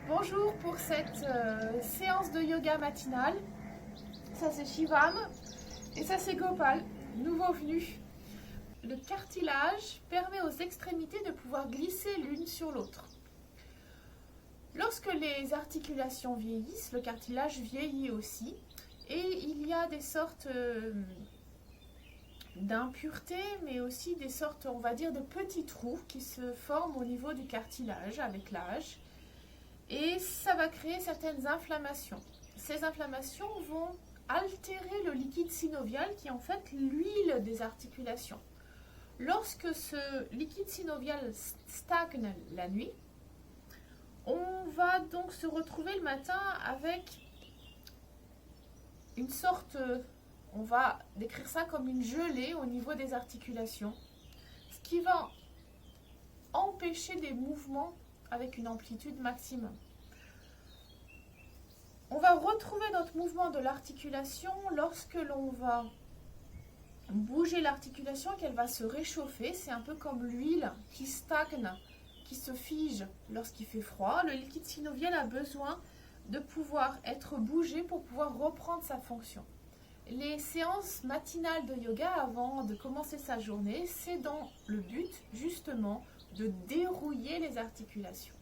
Bonjour pour cette séance de yoga matinale. Ça c'est Shivam et ça c'est Gopal, nouveau venu. Le cartilage permet aux extrémités de pouvoir glisser l'une sur l'autre. Lorsque les articulations vieillissent, le cartilage vieillit aussi et il y a des sortes d'impuretés, mais aussi des sortes, on va dire, de petits trous qui se forment au niveau du cartilage avec l'âge. Et ça va créer certaines inflammations. Ces inflammations vont altérer le liquide synovial qui est en fait l'huile des articulations. Lorsque ce liquide synovial stagne la nuit, on va donc se retrouver le matin avec une sorte, on va décrire ça comme une gelée au niveau des articulations, ce qui va empêcher des mouvements avec une amplitude maximum. On va retrouver notre mouvement de l'articulation lorsque l'on va bouger l'articulation et qu'elle va se réchauffer. C'est un peu comme l'huile qui stagne, qui se fige lorsqu'il fait froid. Le liquide synovial a besoin de pouvoir être bougé pour pouvoir reprendre sa fonction. Les séances matinales de yoga avant de commencer sa journée, c'est dans le but justement de dérouiller les articulations.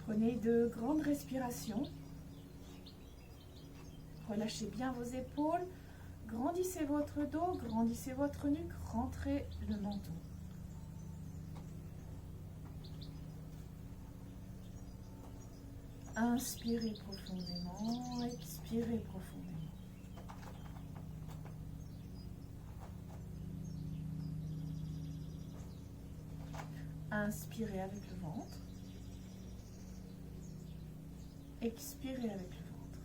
Prenez de grandes respirations. Relâchez bien vos épaules. Grandissez votre dos, grandissez votre nuque, rentrez le menton. Inspirez profondément, expirez profondément. Inspirez avec le ventre. Expirez avec le ventre.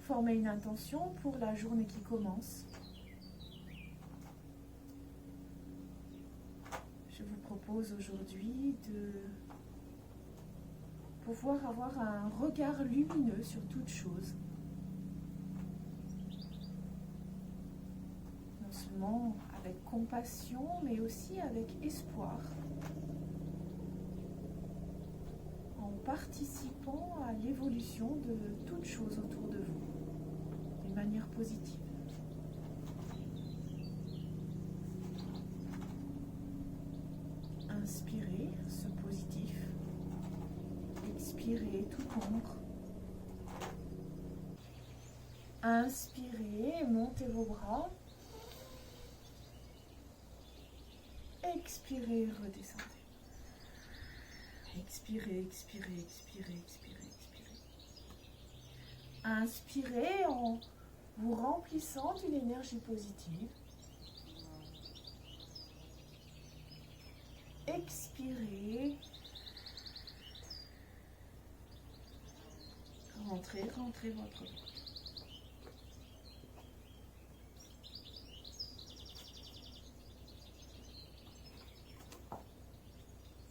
Formez une intention pour la journée qui commence. Je vous propose aujourd'hui de pouvoir avoir un regard lumineux sur toute chose. Non seulement avec compassion, mais aussi avec espoir. En participant à l'évolution de toute chose autour de vous, d'une manière positive. Inspirez ce positif, expirez tout ombre. Inspirez, montez vos bras. Expirez, redescendez. Expirez, expirez, expirez, expirez, expirez. Inspirez en vous remplissant d'une énergie positive. Expirez. Rentrez votre ventre.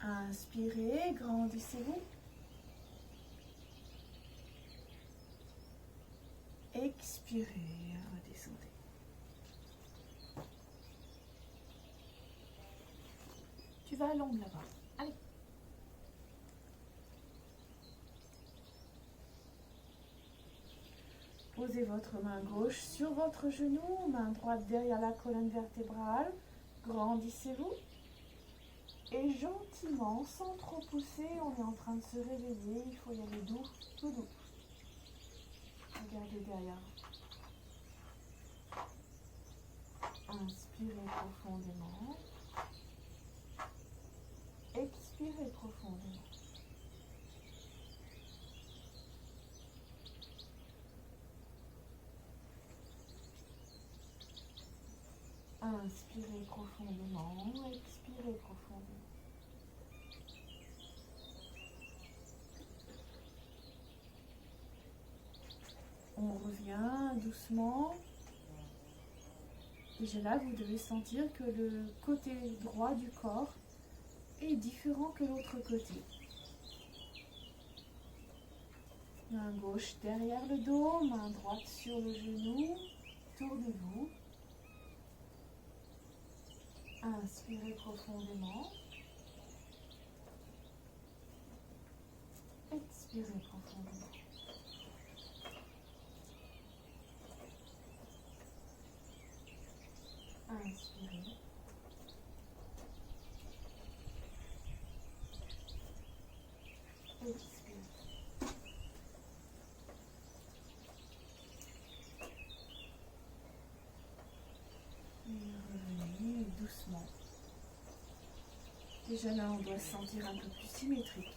Inspirez, grandissez-vous. Expirez, redescendez. Tu vas à l'ombre là-bas. Allez. Posez votre main gauche sur votre genou, main droite derrière la colonne vertébrale. Grandissez-vous. Et gentiment, sans trop pousser, on est en train de se réveiller. Il faut y aller doux, tout doux. Regardez derrière. Inspirez profondément. Expirez profondément. Inspirez profondément, expirez profondément. On revient doucement. Déjà là, vous devez sentir que le côté droit du corps est différent que l'autre côté. Main gauche derrière le dos, main droite sur le genou. Tournez-vous. Inspirez profondément. Expirez profondément. Inspirez. Expirez. Revenez doucement. Déjà là, on doit se sentir un peu plus symétrique.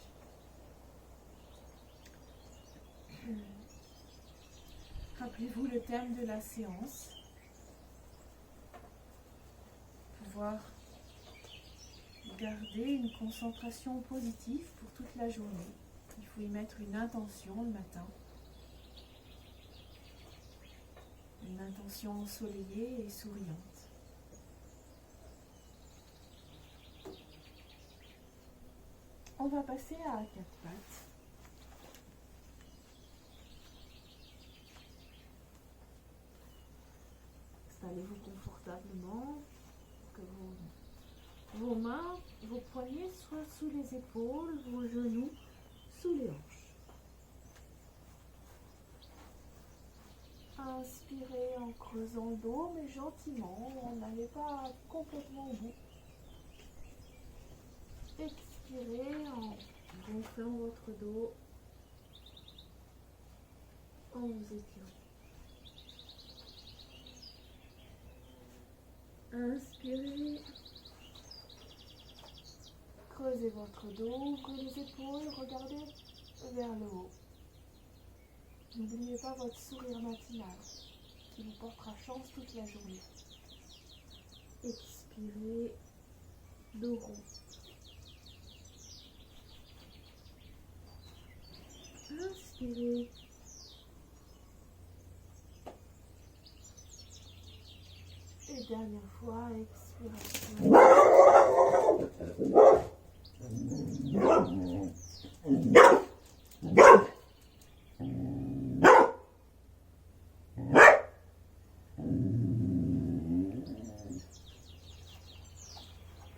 Rappelez-vous le thème de la séance. Pouvoir garder une concentration positive pour toute la journée. Il faut y mettre une intention le matin. Une intention ensoleillée et souriante. On va passer à quatre pattes. Installez-vous confortablement, que vos mains, vos poignets soient sous les épaules, vos genoux sous les hanches. Inspirez en creusant le dos, mais gentiment, on n'allait pas complètement au bout. Expirez en gonflant votre dos, en vous étirant. Inspirez, creusez votre dos, ouvrez les épaules, regardez vers le haut. N'oubliez pas votre sourire matinal qui vous portera chance toute la journée. Expirez, dos rond. Inspirez. Et dernière fois, expiration.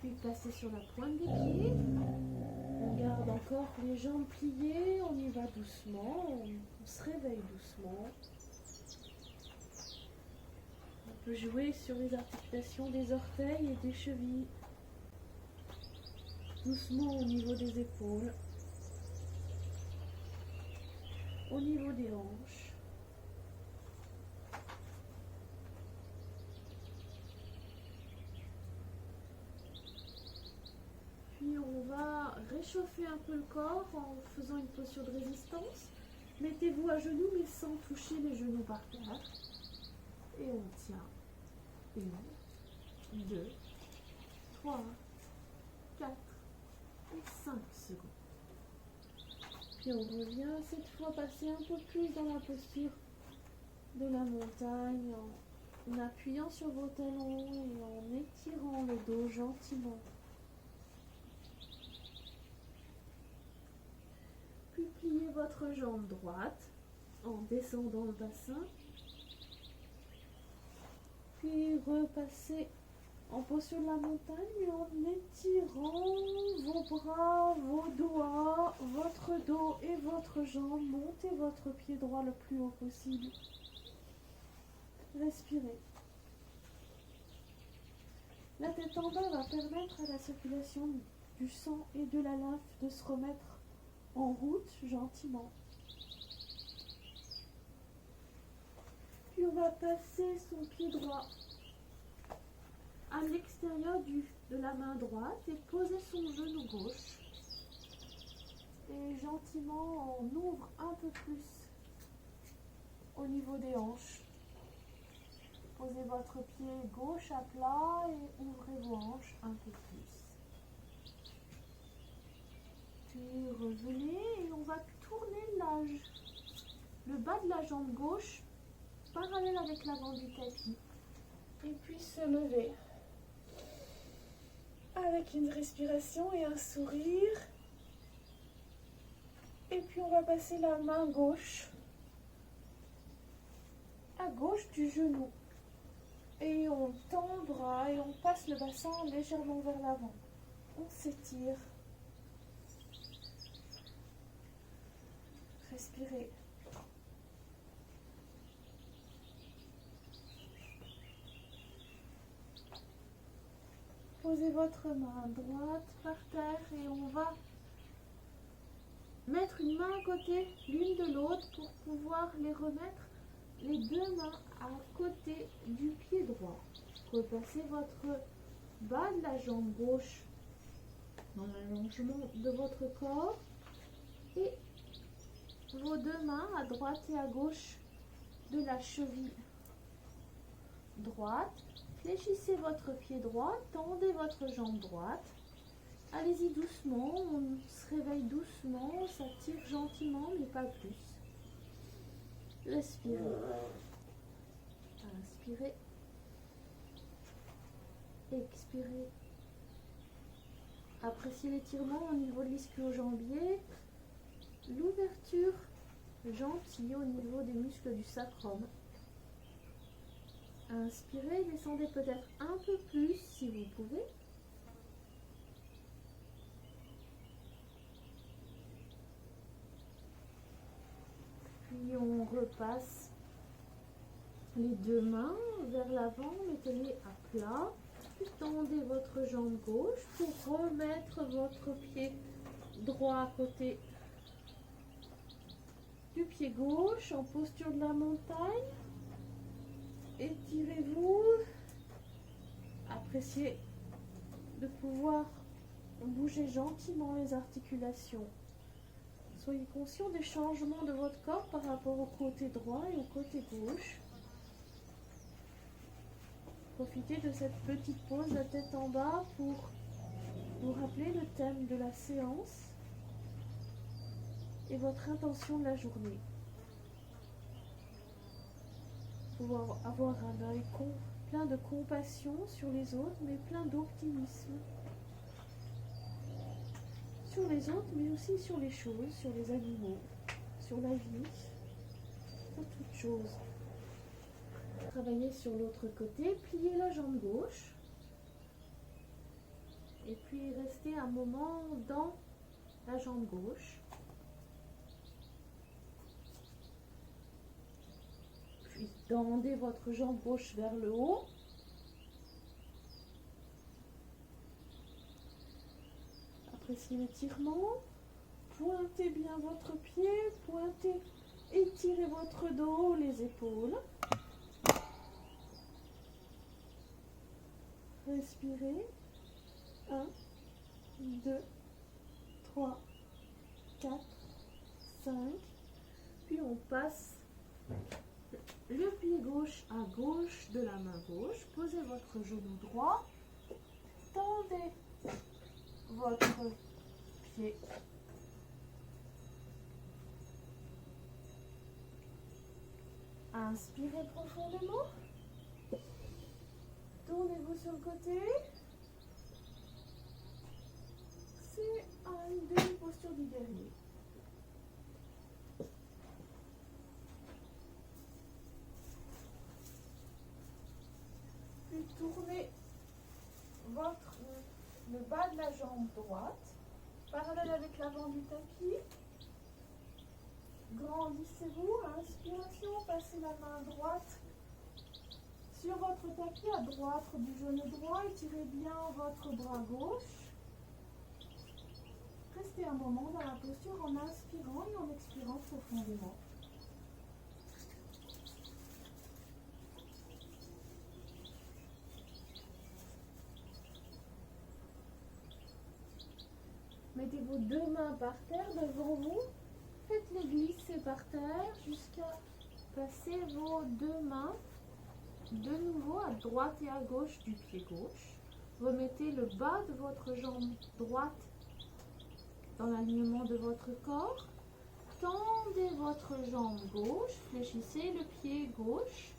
Puis passez sur la pointe des pieds. On garde encore les jambes pliées. On y va doucement. On se réveille doucement. On peut jouer sur les articulations des orteils et des chevilles. Doucement au niveau des épaules. Au niveau des hanches. Puis on va réchauffer un peu le corps en faisant une posture de résistance. Mettez-vous à genoux mais sans toucher les genoux par terre. Et on tient. 1, 2, 3, 4 et 5 secondes. Puis on revient cette fois passer un peu plus dans la posture de la montagne en appuyant sur vos talons et en étirant le dos gentiment. Puis pliez votre jambe droite en descendant le bassin. Puis repassez en posture de la montagne et en étirant vos bras, vos doigts, votre dos et votre jambe. Montez votre pied droit le plus haut possible. Respirez. La tête en bas va permettre à la circulation du sang et de la lymphe de se remettre en route gentiment. Puis on va passer son pied droit à l'extérieur de la main droite et poser son genou gauche. Et gentiment, on ouvre un peu plus au niveau des hanches. Posez votre pied gauche à plat et ouvrez vos hanches un peu plus. Puis revenez et on va tourner le bas de la jambe gauche parallèle avec l'avant du tapis. Et puis se lever. Avec une respiration et un sourire. Et puis on va passer la main gauche à gauche du genou. Et on tend le bras et on passe le bassin légèrement vers l'avant. On s'étire. Respirez. Posez votre main droite par terre et on va mettre une main à côté l'une de l'autre pour pouvoir les remettre les deux mains à côté du pied droit. Repassez votre bas de la jambe gauche dans l'allongement de votre corps et vos deux mains à droite et à gauche de la cheville droite. Fléchissez votre pied droit, tendez votre jambe droite. Allez-y doucement, on se réveille doucement, on s'attire gentiment, mais pas plus. Respirez. Inspirez. Expirez. Appréciez l'étirement au niveau de l'ischio-jambier, l'ouverture gentille au niveau des muscles du sacrum. Inspirez, descendez peut-être un peu plus si vous pouvez. Puis on repasse les deux mains vers l'avant, mettez-les à plat. Puis tendez votre jambe gauche pour remettre votre pied droit à côté du pied gauche en posture de la montagne. Étirez-vous. Appréciez de pouvoir bouger gentiment les articulations. Soyez conscient des changements de votre corps par rapport au côté droit et au côté gauche. Profitez de cette petite pause, la tête en bas, pour vous rappeler le thème de la séance et votre intention de la journée. Pouvoir avoir un œil plein de compassion sur les autres, mais plein d'optimisme. Sur les autres, mais aussi sur les choses, sur les animaux, sur la vie, sur toutes choses. Travaillez sur l'autre côté, pliez la jambe gauche. Et puis restez un moment dans la jambe gauche. Puis tendez votre jambe gauche vers le haut. Appréciez l'étirement. Pointez bien votre pied, pointez, étirez votre dos, les épaules. Respirez. 1, 2, 3, 4, 5. Puis on passe le pied gauche à gauche de la main gauche. Posez votre genou droit. Tendez votre pied. Inspirez profondément. Tournez-vous sur le côté. C'est une demi-posture du guerrier. Puis tournez le bas de la jambe droite, parallèle avec l'avant du tapis. Grandissez-vous. Inspiration, passez la main droite sur votre tapis à droite du genou droit. Étirez bien votre bras gauche. Restez un moment dans la posture en inspirant et en expirant profondément. Mettez vos deux mains par terre devant vous. Faites-les glisser par terre jusqu'à passer vos deux mains de nouveau à droite et à gauche du pied gauche. Remettez le bas de votre jambe droite dans l'alignement de votre corps. Tendez votre jambe gauche, fléchissez le pied gauche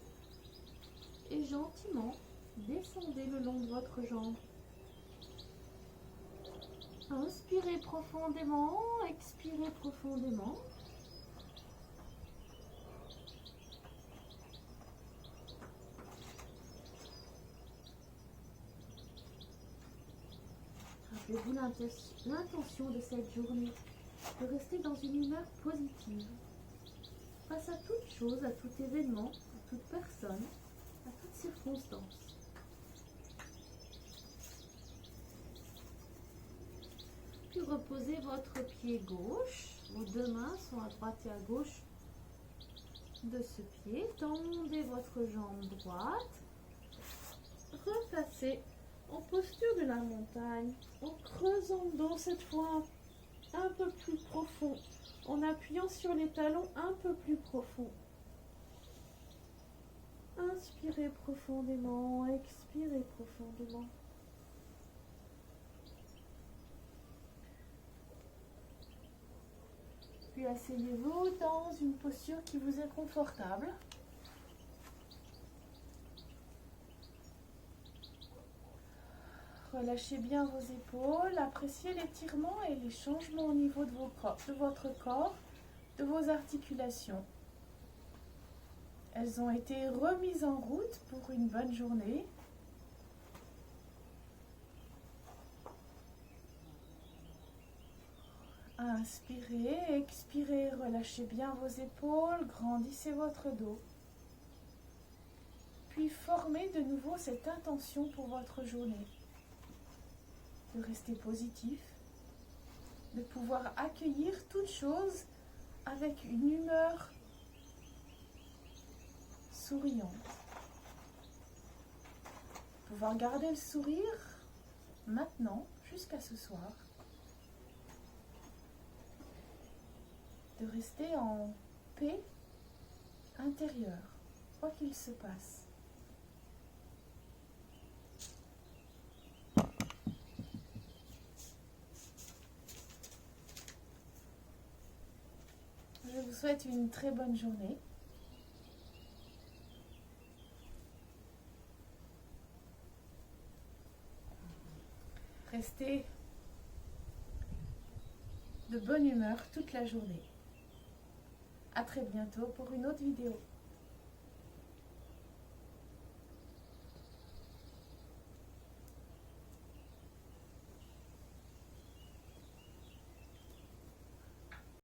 et gentiment descendez le long de votre jambe. Inspirez profondément, expirez profondément. Rappelez-vous l'intention de cette journée, de rester dans une humeur positive. Face à toute chose, à tout événement, à toute personne, à toute circonstance. Puis reposez votre pied gauche. Vos deux mains sont à droite et à gauche de ce pied. Tendez votre jambe droite. Repassez en posture de la montagne, en creusant le dos cette fois un peu plus profond, en appuyant sur les talons un peu plus profond. Inspirez profondément, expirez profondément. Puis asseyez-vous dans une posture qui vous est confortable. Relâchez bien vos épaules, appréciez l'étirement et les changements au niveau de votre corps, de vos articulations. Elles ont été remises en route pour une bonne journée. Inspirez, expirez, relâchez bien vos épaules, grandissez votre dos. Puis formez de nouveau cette intention pour votre journée. De rester positif, de pouvoir accueillir toute chose avec une humeur souriante. Pouvoir garder le sourire maintenant jusqu'à ce soir. De rester en paix intérieure, quoi qu'il se passe. Je vous souhaite une très bonne journée. Restez de bonne humeur toute la journée. À très bientôt pour une autre vidéo.